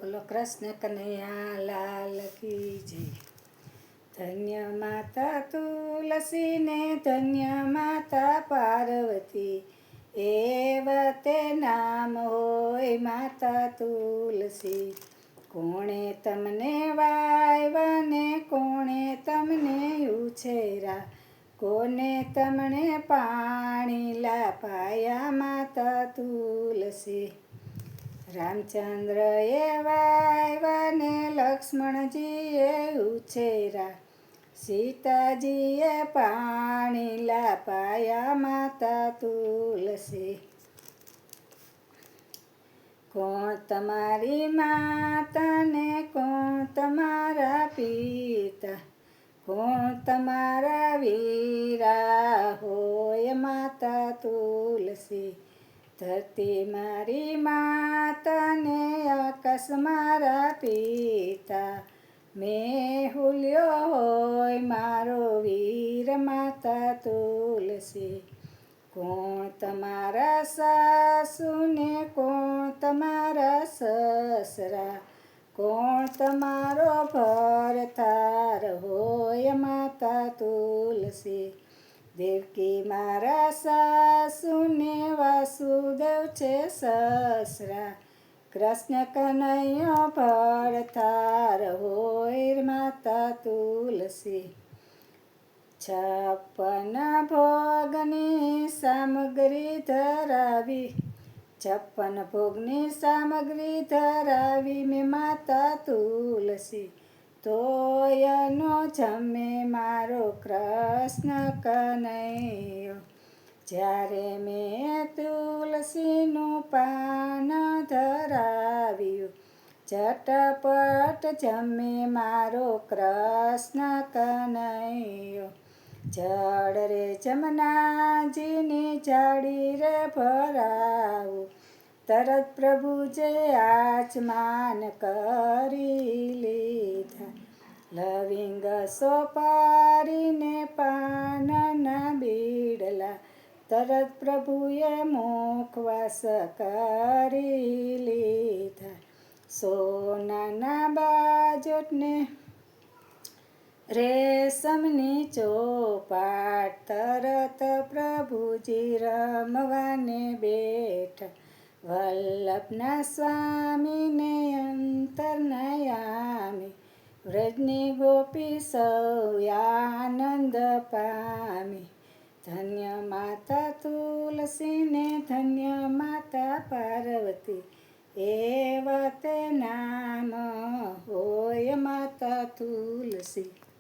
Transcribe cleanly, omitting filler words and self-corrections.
બોલો કૃષ્ણ કનૈયા લાલ કી જય. ધન્ય માતા તુલસી ને ધન્ય માતા પાર્વતી, એવતે નામ હોય માતા તુલસી. કોણે તમને વાવ્યા ને કોણે તમને ઉછેરા, કોને તમને પાણી લાપાયા માતા તુલસી. રામચંદ્રએ વાવ્યા ને લક્ષ્મણજીએ ઉછેરા, સીતાજીએ પાણી લાપાયા માતા તુલસી. કોણ તમારી માતા ને કોણ તમારા પિતા, કોણ તમારા વીરા હોય માતા તુલસી. ધરતી મારી માતા ને આકાશ મારા પિતા, મેહુલ્યો હોય મારો વીર માતા તુલસી. કોણ તમારા સાસુ ને કોણ તમારા સસરા, કોણ તમારો ભરતાર હોય માતા તુલસી. દેવકી મારા સાસુ ને વાસુદેવ છે સસરા, કૃષ્ણ કનૈયો ભરતાર હોય માતા તુલસી. 56 ભોગની સામગ્રી ધરાવી, 56 ભોગની સામગ્રી ધરાવી મેં માતા તુલસી. તોય નો જમે મારો કૃષ્ણ કનૈયો, જ્યારે મેં તુલસીનું પાન ધરાવ્યું, ઝટપટ જમે મારો કૃષ્ણ કનૈયો. જળ રે જમનાજીની જાડી રે ભરાવું, તરત પ્રભુજે આચમાન કરી લીધા. લવિંગ સોપારીને પાનના બીડલા, તરત પ્રભુએ મુખવાસ કરી લીધા. સોનાના બાજોટને રેશમની ચોપાટ, તરત પ્રભુજી રમવાને બેઠા. વલ્લભના સ્વામીને અંતર્યામી, વ્રજની ગોપી સૌ આનંદ પામી. ધન્ય માતા તુલસી ને ધન્ય માતા પાર્વતી, એવતે નામ હોય માતા તુલસી.